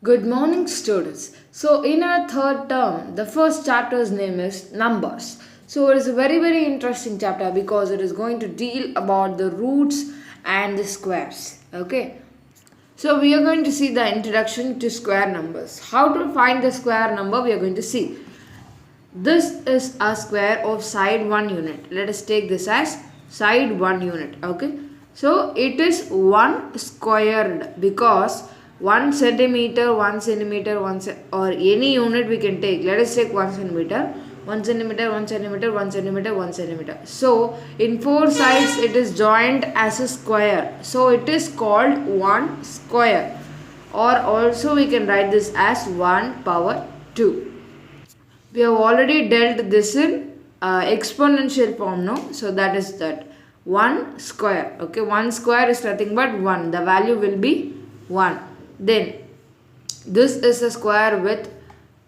Good morning, students. So, in our third term, the first chapter's name is Numbers. So, it is a very interesting chapter because it is going to deal about the roots and the squares. Okay. So, we are going to see the introduction to square numbers. How to find the square number, we are going to see. This is a square of side 1 unit. Let us take this as side 1 unit. Okay. So it is 1 squared because 1 centimeter, 1 centimeter, or any unit we can take. Let us take 1 centimeter, 1 centimeter, 1 centimeter, 1 centimeter, 1 centimeter. So in 4 sides it is joined as a square. So it is called 1 square. Or also we can write this as 1 power 2. We have already dealt this in exponential form, no? So that is that 1 square. Okay, 1 square is nothing but 1. The value will be 1. Then this is a square with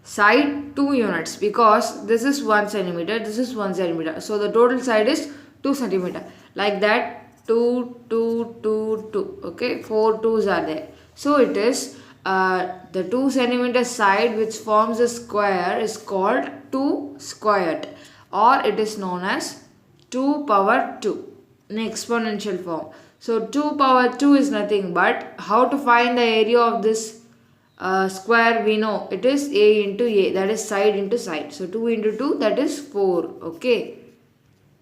side 2 units because this is 1 centimeter, this is 1 centimeter. So the total side is 2 centimeter. Like that 2, 2, 2, 2. Okay, 4 2's are there. So it is the 2 centimeter side which forms a square is called 2 squared, or it is known as 2 power 2 in exponential form. So 2 power 2 is nothing but how to find the area of this square. We know it is a into a, that is side into side. So 2 into 2, that is 4. Okay.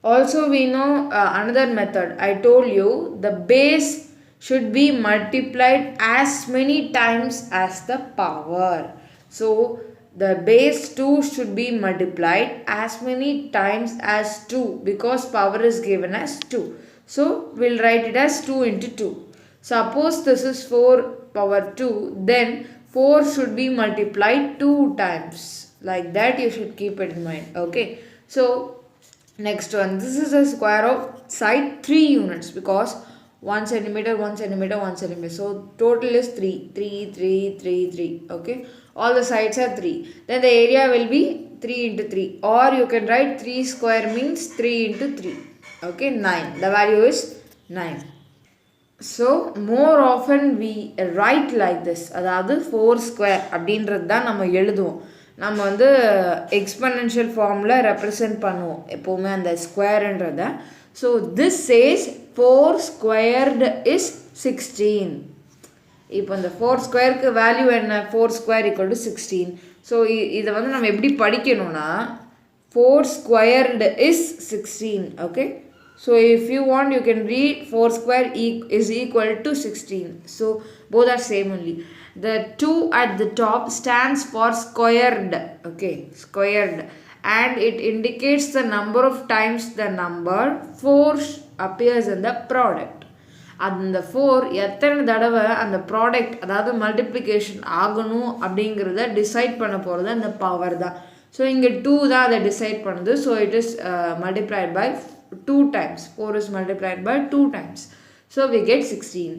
Also we know another method. I told you the base should be multiplied as many times as the power. So the base 2 should be multiplied as many times as 2 because power is given as 2. So we'll write it as 2 into 2. Suppose this is 4 power 2, then 4 should be multiplied 2 times. Like that you should keep it in mind. Okay. So next one, this is a square of side 3 units because 1 centimeter, 1 centimeter, 1 centimeter. So total is 3, 3, 3, 3, 3. Okay. All the sides are 3. Then the area will be 3 into 3. Or you can write 3 square means 3 into 3. Okay. 9. The value is 9. So more often we write like this. அதாவது 4 square அப்படின்றது தான் நம்ம எழுதுவோம். நம்ம வந்து exponential ஃபார்மில் represent பண்ணுவோம் எப்போவுமே அந்த ஸ்கொயர்ன்றத. So this says 4 squared is 16. இப்போ இந்த 4 ஸ்கொயருக்கு வேல்யூ என்ன? 4 square equal to 16. ஸோ இதை வந்து நம்ம எப்படி படிக்கணும்னா 4 squared is 16. Okay. So if you want you can read 4 square is equal to 16. So both are same only. The 2 at the top stands for squared. Okay, squared, and it indicates the number of times the number 4 appears in the product. அந்த 4 எத்தனை தடவை அந்த product அதாவது multiplication ஆகணும் அப்படிங்கிறத decide பண்ண போகிறது அந்த பவர் தான். ஸோ இங்கே 2 தான் அதை டிசைட் பண்ணுது. So it is multiplied by 2 times. 4 is multiplied by 2 times. So we get 16.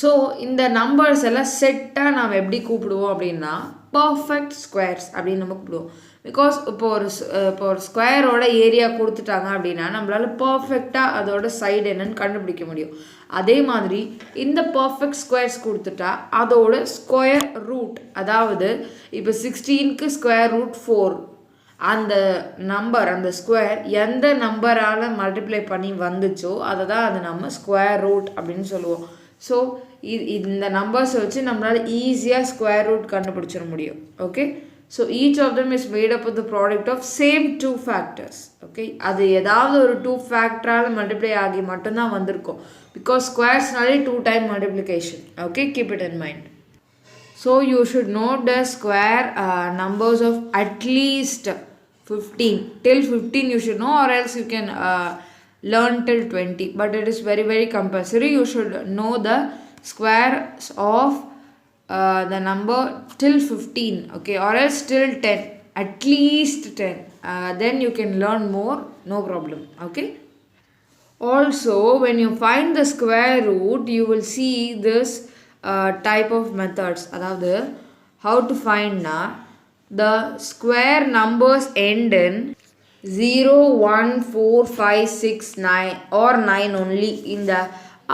So இந்த நம்பர்ஸ் எல்லாம் செட்டாக நாம் எப்படி கூப்பிடுவோம் அப்படின்னா பர்ஃபெக்ட் ஸ்கொயர்ஸ் அப்படின்னு நம்ம கூப்பிடுவோம். பிகாஸ் இப்போ ஒரு ஸ்கொயரோட ஏரியா கொடுத்துட்டாங்க அப்படின்னா நம்மளால் பர்ஃபெக்டாக அதோட சைடு என்னன்னு கண்டுபிடிக்க முடியும். அதே மாதிரி இந்த பர்ஃபெக்ட் ஸ்கொயர்ஸ் கொடுத்துட்டா அதோட ஸ்கொயர் ரூட், அதாவது இப்போ 16க்கு ஸ்கொயர் ரூட் 4, அந்த நம்பர் அந்த ஸ்கொயர் எந்த நம்பரால் மல்டிப்ளை பண்ணி வந்துச்சோ அதை தான் அது நம்ம ஸ்கொயர் ரூட் அப்படின்னு சொல்லுவோம். ஸோ இந்த நம்பர்ஸை வச்சு நம்மளால் ஈஸியாக ஸ்கொயர் ரூட் கண்டுபிடிச்சிட முடியும். Okay. So each of them is made up with the product of same 2 factors. Okay. அது ஏதாவது ஒரு 2 ஃபேக்டரால் மல்டிப்ளை ஆகி மட்டும்தான் வந்திருக்கும். பிகாஸ் ஸ்கொயர்ஸ்னாலே 2 time multiplication. Okay, keep it in mind. So you should note the square numbers of at least 15. Till 15 you should know, or else you can learn till 20. But it is very compulsory. You should know the squares of the number till 15. Okay, or else till 10. At least 10. Then you can learn more. No problem. Okay. Also, when you find the square root, you will see this type of methods. அதாவது how to find the square numbers end in 0, 1, 4, 5, 6, 9 or 9 only in the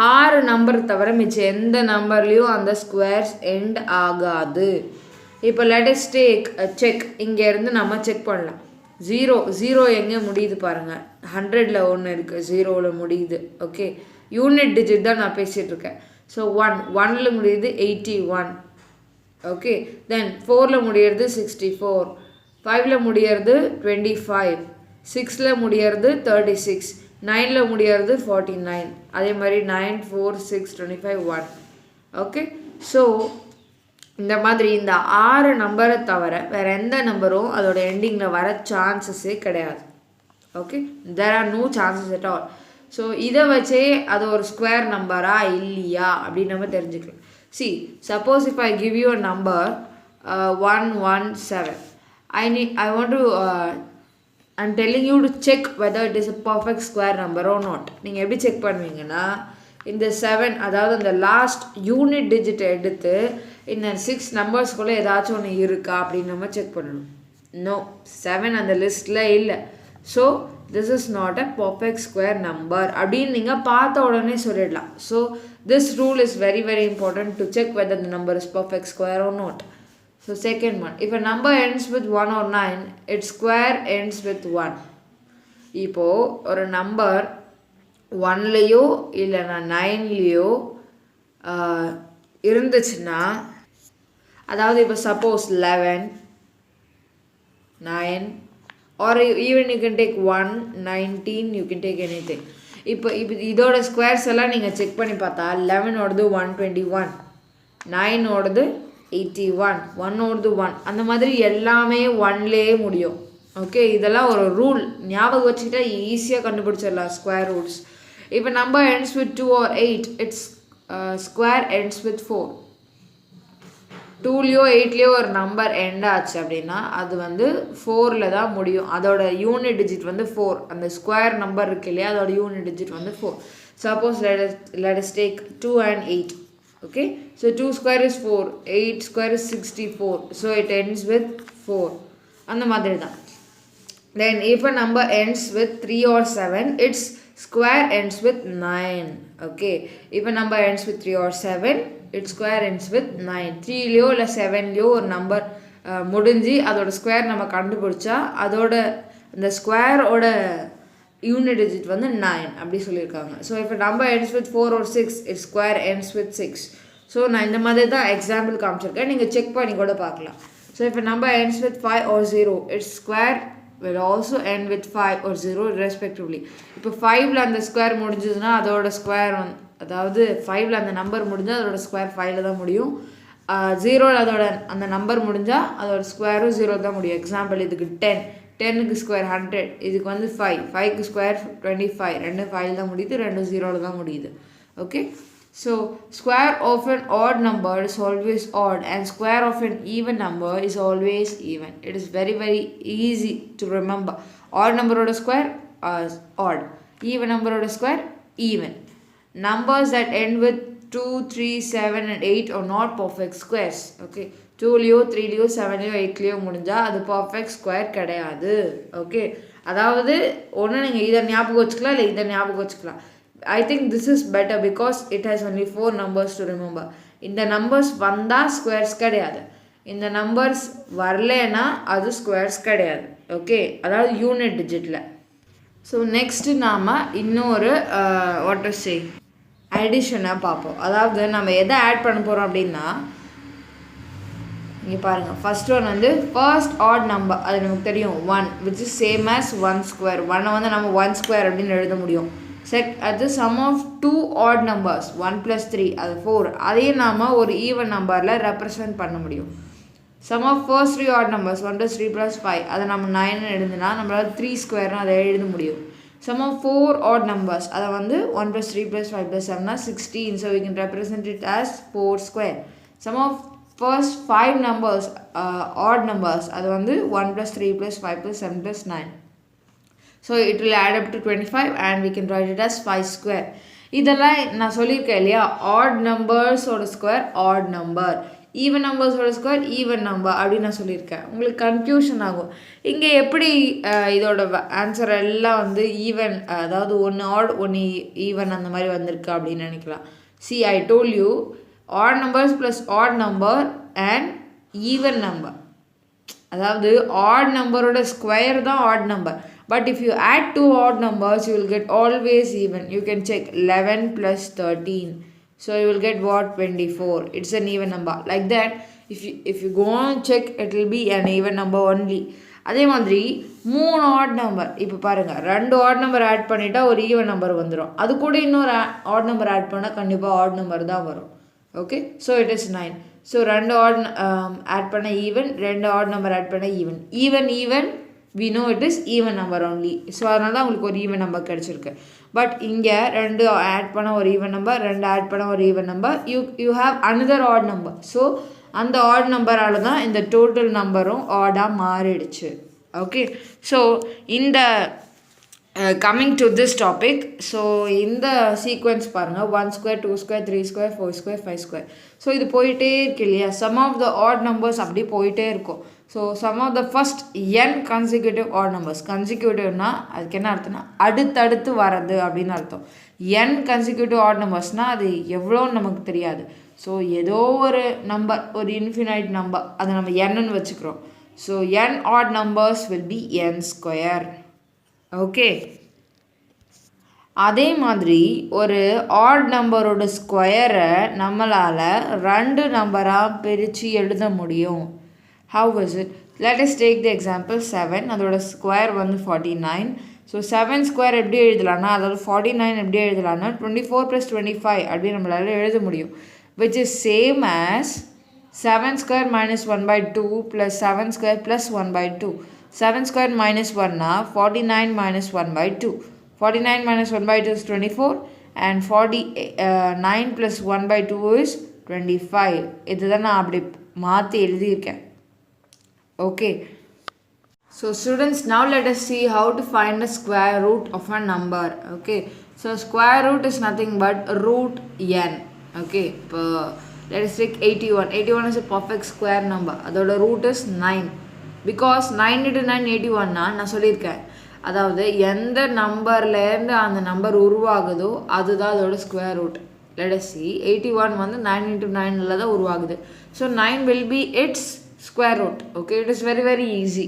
6 number தவிர மிச்சம் எந்த நம்பர்லேயும் அந்த squares end ஆகாது. இப்போ lettuce take check. இங்கேருந்து நம்ம check பண்ணலாம். ஜீரோ எங்கே முடியுது பாருங்கள். 100ல் ஒன்று இருக்குது, 0வில் முடியுது. ஓகே, யூனிட் டிஜிட் தான் நான் பேசிகிட்ருக்கேன். ஸோ 1ல் முடியுது 81. ஓகே, தென் 4ல் முடியறது 64, 5ல் முடியறது 25, 6ல் முடியறது 36, 9ல் முடியறது 49. அதே மாதிரி 9, 4, 6, 25, 1. ஓகே, ஸோ இந்த மாதிரி இந்த 6 நம்பரை தவிர வேறு எந்த நம்பரும் அதோட எண்டிங்கில் வர சான்சஸே கிடையாது. Okay, there are no chances at all. So இதை வச்சே அது ஒரு ஸ்கொயர் நம்பரா இல்லையா அப்படின்னு நம்ம தெரிஞ்சுக்கலாம். See, suppose if I give you a number 117, I'm telling you to check whether it is a perfect square number or not. நீங்கள் எப்படி செக் பண்ணுவீங்கன்னா, இந்த 7, அதாவது அந்த லாஸ்ட் யூனிட் டிஜிட்டை எடுத்து இந்த 6 நம்பர்ஸ்குள்ளே ஏதாச்சும் ஒன்று இருக்கா அப்படின்னு நம்ம செக் பண்ணணும். நோ, 7 அந்த லிஸ்ட்டில் இல்லை. So this is not a perfect square number அப்படின்னு நீங்கள் பார்த்த உடனே சொல்லிடலாம். So this rule is very very important to check whether the number is perfect square or not. So second one, if a number ends with 1 or 9, its square ends with 1. இப்போது ஒரு number 1லேயோ இல்லைனா 9லேயோ இருந்துச்சுன்னா, அதாவது இப்போ suppose 11, 9, or even you can take 1, 19, you can take anything. இப்போ இதோட squares எல்லாம் நீங்கள் செக் பண்ணி பார்த்தா 11 ஓடது 121, 9 ஓடது 81, 1 ஓடது 1, அந்த மாதிரி எல்லாமே 1லேயே முடியும். ஓகே, இதெல்லாம் ஒரு ரூல், ஞாபகம் வச்சுக்கிட்டா ஈஸியாக கண்டுபிடிச்சிடலாம் ஸ்கொயர் ரூட்ஸ். இப்போ number ends with 2 or 8, its square ends with 4. 2லேயோ 8லேயோ ஒரு நம்பர் எண்ட் ஆச்சு அப்படின்னா அது வந்து 4ல் தான் முடியும். அதோட யூனிட் டிஜிட் வந்து 4. அந்த ஸ்கொயர் நம்பர் இருக்கு இல்லையா, அதோட யூனிட் டிஜிட் வந்து 4. Suppose let us take 2 and 8. Okay, so 2 square is 4, 8 square is 64, so it ends with 4. அந்த மாதிரி தான். Then if a number ends with 3 or 7, its square ends with 9. Okay, if a number ends with 3 or 7, its square ends with 9. 3லேயோ இல்லை 7லேயோ ஒரு number முடிஞ்சு அதோட square நம்ம கண்டுபிடிச்சா அதோட இந்த ஸ்கொயரோட யூனிட் டிஜிட் வந்து 9 அப்படி சொல்லியிருக்காங்க. ஸோ இப்போ number ends with 4 or 6, its square ends with 6. So நான் இந்த மாதிரி தான் எக்ஸாம்பிள் காமிச்சிருக்கேன், நீங்கள் செக் பண்ணி கூட பார்க்கலாம். ஸோ இப்போ number ends with 5 or 0, its square will also end with 5 or 0 respectively. இப்போ 5ல் அந்த ஸ்கொயர் முடிஞ்சதுன்னா அதோட ஸ்கொயர் அதாவது 5ல் அந்த நம்பர் முடிஞ்சால் அதோட ஸ்கொயர் 5ல் தான் முடியும். 0ல் அதோட அந்த நம்பர் முடிஞ்சால் அதோட ஸ்கொயரும் 0 தான் முடியும். எக்ஸாம்பிள் இதுக்கு 10க்கு ஸ்கொயர் 100, இதுக்கு வந்து 5க்கு ஸ்கொயர் 25, ரெண்டும் 5ல் தான் முடியுது, ரெண்டும் 0ல் தான் முடியுது. Okay, so square of an odd number is always odd and square of an even number is always even. It is very very easy to remember. Odd number square odd, even number square even. Numbers that end with 2, 3, 7 and 8 are not perfect squares. Okay, 2லேயோ 3லேயோ 7லேயோ 8லேயோ முடிஞ்சால் அது perfect square கிடையாது. Okay, அதாவது ஒன்று நீங்கள் இதை ஞாபகம் வச்சுக்கலாம் இல்லை இதை ஞாபகம் வச்சுக்கலாம். I think this is better because it has only 4 numbers to remember. இந்த நம்பர்ஸ் வந்தால் ஸ்கொயர்ஸ் கிடையாது, இந்த நம்பர்ஸ் வரலன்னா அது ஸ்கொயர்ஸ் கிடையாது. ஓகே, அதாவது யூனிட் டிஜிட்டில். ஸோ நெக்ஸ்ட்டு நாம் இன்னொரு வாட் டு சே அடிஷனாக பார்ப்போம். அதாவது நம்ம எதை ஆட் பண்ண போகிறோம் அப்படின்னா, இங்கே பாருங்கள், ஃபர்ஸ்ட் ஒன் வந்து ஃபர்ஸ்ட் ஆட் நம்பர், அது நமக்கு தெரியும் 1, which is same as 1 square. 1 வந்து நம்ம 1 square அப்படின்னு எழுத முடியும். அது sum of 2 odd numbers, 1 plus 3, அது 4. அதையும் நாம் ஒரு ஈவன் நம்பரில் ரெப்ரசன்ட் பண்ண முடியும். sum of first 3 odd numbers, 1 plus 3 plus 5, அதை நம்ம 9 எழுதுனா நம்மளால் 3 ஸ்கொயர்னு அதை எழுத முடியும். sum of 4 odd numbers, அதை வந்து 1 plus 3 plus 5 plus 7 16, so we can represent it as 4 square. sum of first 5 numbers, odd numbers, அது வந்து 1 plus 3 plus 5 plus 7 plus 9. So it will add up to 25 and we can write it as 5 square. இதெல்லாம் நான் சொல்லியிருக்கேன் இல்லையா, odd நம்பர்ஸோட square odd number, even நம்பர்ஸோட square even number அப்படின்னு நான் சொல்லியிருக்கேன். உங்களுக்கு கன்ஃபியூஷன் ஆகும். இங்கே எப்படி இதோட ஆன்சர் எல்லாம் வந்து ஈவன், அதாவது ஒன்று ஆட் ஒன்று ஈவன் அந்த மாதிரி வந்திருக்கு அப்படின்னு நினைக்கலாம். See, I told you odd numbers plus odd number and even number. அதாவது odd நம்பரோட ஸ்கொயர் தான் odd number. But if you add two odd numbers, you will get always even. You can check 11 plus 13. So you will get what? 24. It's an even number. Like that, if you go on check, it will be an even number only. அதே மாதிரி 3 add number, இப்போ பாருங்கள் 2 odd number add பண்ணிட்டா ஒரு even number வந்துடும். அது கூட இன்னொரு ஆட் நம்பர் ஆட் பண்ணால் கண்டிப்பாக ஆட் நம்பர் தான் வரும். Okay, so it is 9. So 2 odd add பண்ண ஈவன், 2 ஆட் நம்பர் ஆட் பண்ண even. Even we know it is even number only. So அதனால தான் உங்களுக்கு ஒரு ஈவன் நம்பர் கிடச்சிருக்கு. பட் இங்கே 2 ஆட் பண்ண ஒரு ஈவன் நம்பர், 2 ஆட் பண்ண ஒரு even number, you have another odd number. So அந்த ஆட் நம்பரால் தான் இந்த டோட்டல் நம்பரும் ஆடாக மாறிடுச்சு. ஓகே, ஸோ இந்த coming to this topic, so இந்த சீக்வன்ஸ் பாருங்கள், 1 square 2 square 3 square 4 square 5 square. So இது போயிட்டே இருக்கு இல்லையா? Sum of the odd numbers அப்படியே போயிட்டே இருக்கும். So sum of the first N consecutive odd numbers. கன்சிக்யூட்டிவ்னா அதுக்கு என்ன அர்த்தம்னா அடுத்தடுத்து வர்றது அப்படின்னு அர்த்தம். என் கன்சிக்யூட்டிவ் ஆட் நம்பர்ஸ்னால் அது எவ்வளோன்னு நமக்கு தெரியாது. ஸோ ஏதோ ஒரு நம்பர், ஒரு இன்ஃபினைட் நம்பர், அதை நம்ம என்னன்னு வச்சுக்கிறோம். So N odd numbers will be n square. Okay, அதே மாதிரி ஒரு ஆட் நம்பரோட ஸ்கொயரை நம்மளால் 2 நம்பராக பிரித்து எழுத முடியும். How is it? Let us take the example 7. அதோட ஸ்கொயர் வந்து 49. ஸோ 7 ஸ்கொயர் எப்படி எழுதலான்னா, அதாவது 49 எப்படி எழுதலான்னா 24 + 25 அப்படி நம்மளால் எழுத முடியும். which is same as 7 square minus 1/2 plus 7 square plus 1/2. 7 square minus 1 49 minus 1/2. 49 minus 1/2 is 24 and 49 plus 1/2 is 25. இதுதான் நான் அப்படி மாற்றி எழுதியிருக்கேன். Okay, so students, now let us see how to find the square root of a number. Okay, so square root is nothing but root n. Okay, let us take 81. 81 is a perfect square number. அதோட root is 9 because 9 into 9 81 நான் சொல்லியிருக்கேன். அதாவது எந்த நம்பர்லேருந்து அந்த number உருவாகுதோ அதுதான் அதோட square root. let us see, 81 வந்து 9 into 9 தான் உருவாகுது. so 9 will be its square root. Okay, it is very easy.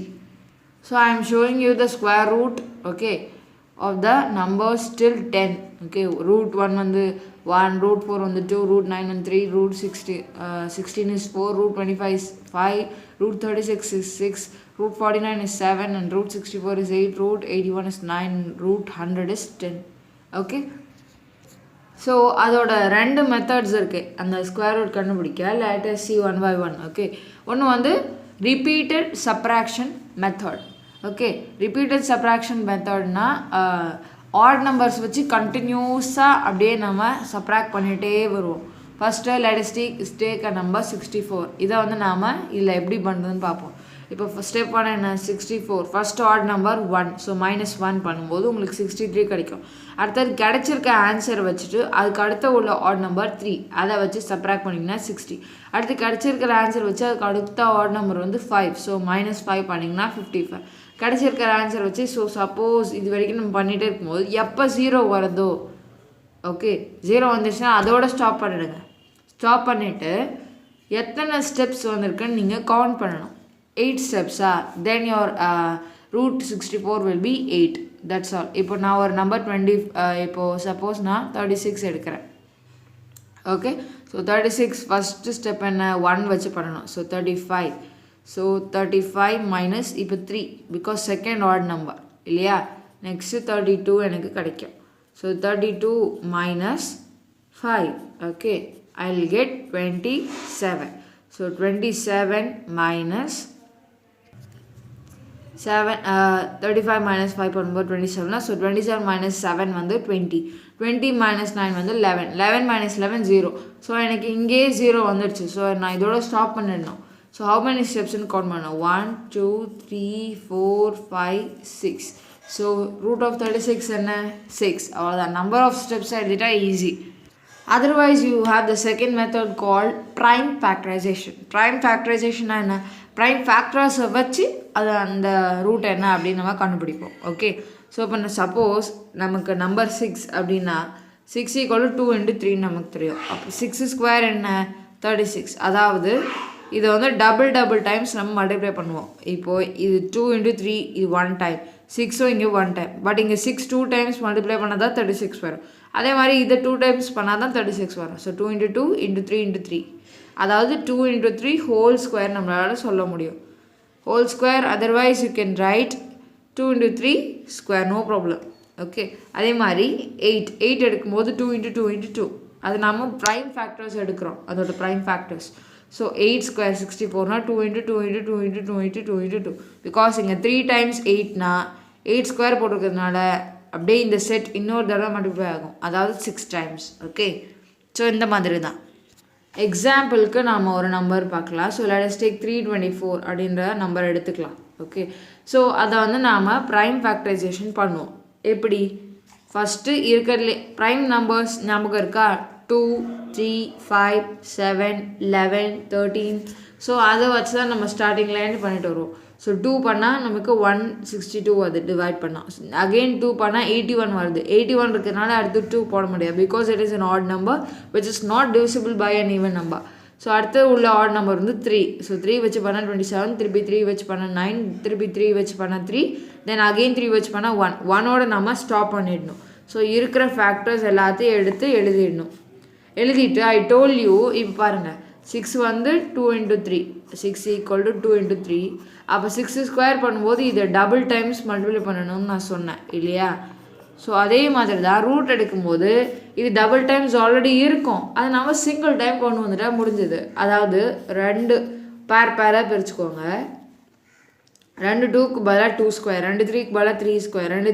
So I am showing you the square root, okay, of the numbers till 10. Okay, root 1 வந்து 1, root 4 வந்து 2, root 9 and 3, root 16 is 4, root 25 is 5, root 36 is 6, root 49 is 7 and root 64 is 8, root 81 is 9, root 100 is 10. Okay, so அதோட 2 methods இருக்குது அந்த square root கண்டுபிடிக்க. let us see one by one. Okay, ஒன்று வந்து repeated subtraction method. Okay, repeated subtraction மெத்தட்னா odd numbers வச்சு கண்டினியூஸாக அப்படியே நம்ம சப்ராக்ட் பண்ணிகிட்டே வருவோம். First let us take a number 64. இதை வந்து நாம் இதில் எப்படி பண்ணுறதுன்னு பார்ப்போம். இப்போ ஸ்டெப் 1 என்ன? 64. First add number 1. ஸோ -1 பண்ணும்போது உங்களுக்கு 63 கிடைக்கும். அடுத்தது கிடைச்சிருக்க ஆன்சரை வச்சுட்டு அதுக்கு அடுத்த உள்ள ஆட் நம்பர் 3 அதை வச்சு சப்ராக்ட் பண்ணிங்கன்னா 60. அடுத்து கிடைச்சிருக்கிற ஆன்சர் வச்சு அதுக்கு அடுத்த ஆட் நம்பர் வந்து 5. ஸோ -5 பண்ணிங்கன்னா 55. கிடைச்சிருக்கிற ஆன்சர் வச்சு ஸோ சப்போஸ் இது வரைக்கும் நம்ம பண்ணிகிட்டே இருக்கும்போது எப்போ 0 வருதோ, ஓகே 0 வந்துச்சுன்னா அதோட ஸ்டாப் பண்ணிடுங்க. ஸ்டாப் பண்ணிவிட்டு எத்தனை ஸ்டெப்ஸ் வந்திருக்குன்னு நீங்கள் கவுண்ட் பண்ணணும். 8 ஸ்டெப்ஸா? Then your root 64 will be 8. that's all. இப்போ நான் ஒரு நம்பர் 20, இப்போது சப்போஸ் நான் 36 எடுக்கிறேன். ஓகே, ஸோ 36 ஃபஸ்ட்டு ஸ்டெப் என்ன? 1 வச்சு பண்ணணும். ஸோ 35. ஸோ 35 மைனஸ் இப்போ 3 பிகாஸ் செகண்ட் ஆட் நம்பர் இல்லையா? நெக்ஸ்ட்டு 32 எனக்கு கிடைக்கும். So 32 minus 5. Okay, I will get 27. So 27 minus 7, 35 minus 5 பண்ணும்போது 27. ஸோ 27 minus 7 வந்து 20. 20 minus 9 வந்து 11. 11 minus 11 0. ஸோ எனக்கு இங்கே 0 வந்துடுச்சு. ஸோ நான் இதோட ஸ்டாப் பண்ணிடணும். ஸோ how many ஸ்டெப்ஸ்ன்னு கவுண்ட் பண்ணணும்? 1 2 3 4 5 6. ஸோ root of 36 என்ன? 6. அவ்வளோதான். நம்பர் ஆஃப் ஸ்டெப்ஸ் எழுதிட்டா easy. Otherwise, you have the second method called prime factorization. Prime factorization என்ன prime factors வச்சு அது அந்த ரூட் என்ன அப்படின்னு நம்ம கண்டுபிடிப்போம். ஓகே, ஸோ இப்போ சப்போஸ் நமக்கு நம்பர் 6 அப்படின்னா 6 = 2 × 3 நமக்கு தெரியும். அப்போ 6 ஸ்கொயர் என்ன 36. அதாவது இதை வந்து டபுள் டைம்ஸ் நம்ம மல்டிப்ளை பண்ணுவோம். இப்போது இது 2 × 3 இது 1 டைம், 6ம் இங்கே 1 டைம். பட் இங்கே 6 2 டைம்ஸ் மல்டிப்ளை பண்ணால் தான் 36 வரும். அதே மாதிரி இதை 2 டைம்ஸ் பண்ணால் தான் 36 வரும். ஸோ 2 × 2 × 3 × 3, அதாவது 2 × 3 ஹோல் ஸ்கொயர் நம்மளால் சொல்ல முடியும். Whole square, otherwise you can write 2 × 3 square, no problem. Okay, அதே மாதிரி 8 எடுக்கும்போது 2 × 2 × 2, அது நம்ம ப்ரைம் ஃபேக்டர்ஸ் எடுக்கிறோம், அதோட ப்ரைம் ஃபேக்டர்ஸ். ஸோ 8 ஸ்கொயர் 64னா 2 × 2 × 2 × 2 × 2 × 2, பிகாஸ் இங்கே 3 டைம்ஸ் 8னா 8 ஸ்கொயர் போட்டிருக்கிறதுனால அப்படியே இந்த செட் இன்னொரு தடவை மல்டிப்ளை ஆகும், அதாவது 6 டைம்ஸ். ஓகே, ஸோ இந்த மாதிரி தான். எக்ஸாம்பிளுக்கு நாம் ஒரு நம்பர் பார்க்கலாம். ஸோ லெட் அஸ் டேக் 324 அப்படின்ற நம்பர் எடுத்துக்கலாம். ஓகே, ஸோ அதை வந்து நாம் ப்ரைம் ஃபேக்டரைசேஷன் பண்ணுவோம். எப்படி? ஃபஸ்ட்டு இருக்கிறதுலே ப்ரைம் நம்பர்ஸ் ஞாபகம் இருக்கா? 2 3 5 7 11 13. ஸோ அதை வச்சு தான் நம்ம ஸ்டார்டிங்லேருந்து பண்ணிட்டு வருவோம். ஸோ 2 பண்ணால் நமக்கு 162 வருது, டிவைட் பண்ணால். அகெயின் 2 பண்ணால் 81 வருது. 81 இருக்கிறதுனால அடுத்து 2 போட முடியாது, because it is an odd number which is not divisible by an even number. So அடுத்து உள்ள ஆட் நம்பர் வந்து 3. ஸோ 3 வச்சு பண்ணால் 27, திருப்பி 3 வச்சு பண்ணால் 9, திருப்பி 3 வச்சு பண்ணால் 3, தென் அகெயின் 3 வச்சு பண்ணால் 1. 1ஓட நம்ம ஸ்டாப் பண்ணிடணும். ஸோ இருக்கிற ஃபேக்டர்ஸ் எல்லாத்தையும் எடுத்து எழுதிட்டு ஐ டோல் யூ. இப்போ பாருங்கள், 6 வந்து 2 × 3, 6 = 2 × 3. அப்போ 6 ஸ்கொயர் பண்ணும்போது இதை டபுள் டைம்ஸ் மல்டிப்ளை பண்ணணும்னு நான் சொன்னேன் இல்லையா? ஸோ அதே மாதிரி தான் ரூட் எடுக்கும்போது இது டபுள் டைம்ஸ் ஆல்ரெடி இருக்கும், அது நம்ம சிங்கிள் டைம் கொண்டு வந்துட்டா முடிஞ்சது. அதாவது 2 பேராக பிரிச்சுக்கோங்க. 2 2க்கு பதிலாக 2 ஸ்கொயர், 2 3க்கு பதிலாக 3 ஸ்கொயர், 2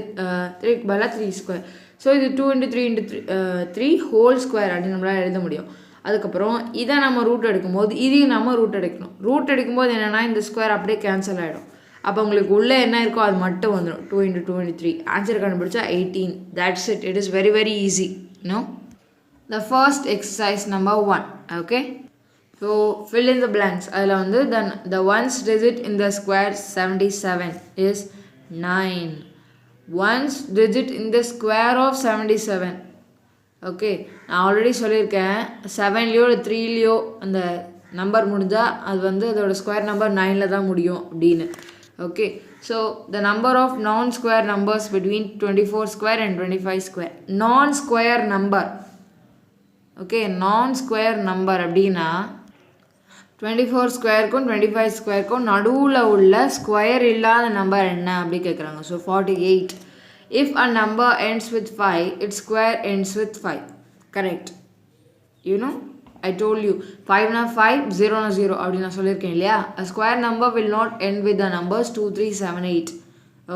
3க்கு பதிலாக 3 ஸ்கொயர். ஸோ இது 2 × 3 × 3 ஹோல் ஸ்கொயர் அப்படின்னு நம்மளால் எழுத முடியும். அதுக்கப்புறம் இதை நம்ம ரூட் எடுக்கும்போது இதையும் நம்ம ரூட் எடுக்கணும். ரூட் எடுக்கும்போது என்னென்னா இந்த ஸ்கொயர் அப்படியே கேன்சல் ஆகிடும். அப்போ உங்களுக்கு உள்ளே என்ன இருக்கோ அது மட்டும் வந்துடும். 2 × 2 × 3 ஆன்சர் கண்டுபிடிச்சா 18. That's it. It is very very easy. No the first exercise number 1. Okay, so fill in the blanks. அதில் வந்து the ones digit in the square 77 is 9. Ones digit in the square of 77. Okay, நான் already சொல்லியிருக்கேன் 7லையோ 3லையோ அந்த number முடிஞ்சால் அது வந்து அதோட square number 9ல் தான் முடியும் அப்படின்னு. Okay, so the number of non square numbers between 24 square and 25 square. Non square number, okay, non square number அப்படின்னா 24 ஸ்கொயருக்கும் 25 ஸ்கொயருக்கும் நடுவில் உள்ள ஸ்கொயர் இல்லாத நம்பர் என்ன அப்படி கேட்குறாங்க. So 48. If a number ends with 5, its square ends with 5. Correct. You know, I told you 5 na 5, 0 na 0 அப்படி நான் சொல்லியிருக்கேன் இல்லையா? A square number will not end with the numbers 2 3 7 8.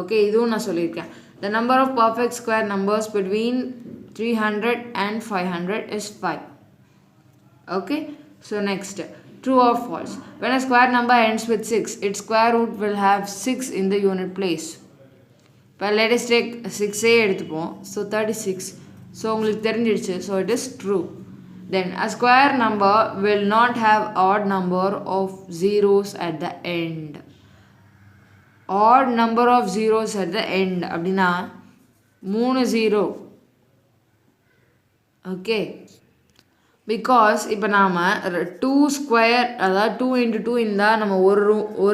Okay, இதுவும் நான் சொல்லியிருக்கேன். The number of perfect square numbers between 300 and 500 is 5. Okay, so next, true or false? When a square number ends with 6, its square root will have 6 in the unit place. இப்போ let us take 6 எடுத்துப்போம். So 36. So உங்களுக்கு தெரிஞ்சிடுச்சு. So it is true. Then a square number will not have odd number of zeros at the end. Odd number of zeros at the end அப்படின்னா 3 0. Okay, because இப்போ நாம் 2 square, அதாவது 2 × 2 இருந்தால் நம்ம ஒரு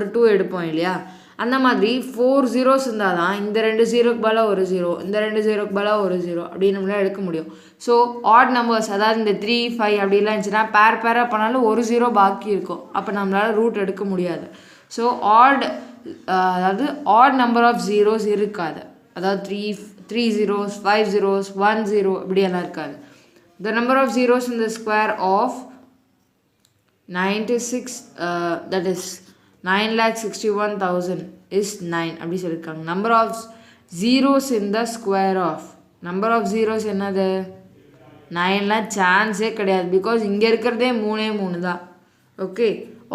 2 எடுப்போம் இல்லையா? அந்த மாதிரி 4 zeros இருந்தால் தான் இந்த 2 0க்கு பதிலாக ஒரு 0, இந்த 2 0க்கு பதிலாக ஒரு 0 அப்படின்னு நம்மளால் எடுக்க முடியும். ஸோ ஆட் நம்பர்ஸ், அதாவது இந்த 3 5 அப்படிலாம் இருந்துச்சுன்னா பேராக பண்ணாலும் ஒரு 0 பாக்கி இருக்கும். அப்போ நம்மளால் ரூட் எடுக்க முடியாது. ஸோ அதாவது ஆட் நம்பர் ஆஃப் ஜீரோஸ் இருக்காது. அதாவது 3 zeros, 5 zeros, 1 0 இப்படியெல்லாம் இருக்காது. The number of zeros in the square of 96, that is 9,61,000 is 9 அப்படி சொல்லியிருக்காங்க. Number of zeros in the square of, number of zeros என்னது? 9லாம் சான்ஸே கிடையாது, பிகாஸ் இங்கே இருக்கிறதே 3 தான். ஓகே,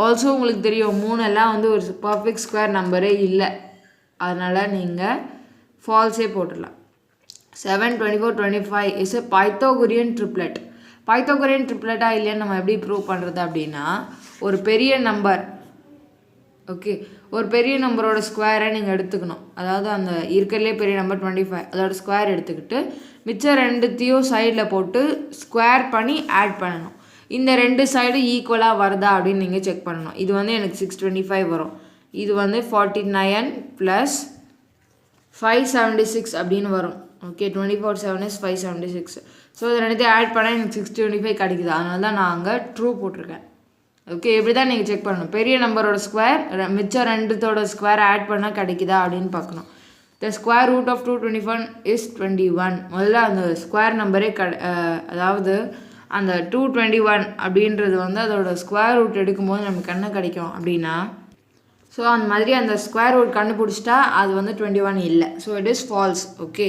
ஆல்சோ உங்களுக்கு தெரியும் 3 எல்லாம் வந்து ஒரு பர்ஃபெக்ட் ஸ்கொயர் நம்பரே இல்லை, அதனால் நீங்கள் ஃபால்ஸே போட்டுடலாம். 7 24 25 is a Pythagorean triplet. பைத்தாகோரியன் ட்ரிப்ளெட்டா இல்லையான்னு நம்ம எப்படி ப்ரூவ் பண்ணுறது அப்படின்னா, ஒரு பெரிய நம்பர், ஓகே, ஒரு பெரிய நம்பரோட ஸ்கொயரை நீங்கள் எடுத்துக்கணும். அதாவது அந்த இருக்கிறதுலே பெரிய நம்பர் 25, அதோட ஸ்கொயர் எடுத்துக்கிட்டு மிச்சம் ரெண்டுத்தையும் சைடில் போட்டு ஸ்கொயர் பண்ணி ஆட் பண்ணணும். இந்த ரெண்டு சைடும் ஈக்குவலாக வருதா அப்படின்னு நீங்கள் செக் பண்ணணும். இது வந்து எனக்கு 625 வரும். இது வந்து 49 + 576 அப்படின்னு வரும். Okay, 24/7 is 576. ஸோ இது ரெண்டுத்தையும் ஆட் பண்ணால் எனக்கு 625 கிடைக்குது. அதனால தான் நான் அங்கே ட்ரூ போட்டிருக்கேன். ஓகே, இப்படி தான் நீங்கள் செக் பண்ணணும். பெரிய நம்பரோட ஸ்கொயர் மிச்சம் ரெண்டுத்தோட ஸ்கொயர் ஆட் பண்ணால் கிடைக்குதா அப்படின்னு பார்க்கணும். The square root of 221 is 21. முதல்ல அந்த ஸ்கொயர் நம்பரே அதாவது அந்த 221 அப்படின்றது வந்து அதோட ஸ்கொயர் ரூட் எடுக்கும்போது நமக்கு என்ன கிடைக்கும் அப்படின்னா, ஸோ அந்த மாதிரி அந்த ஸ்கொயர் ரூட் கண்டுபிடிச்சிட்டா அது வந்து 21 இல்லை. So it is false. Okay.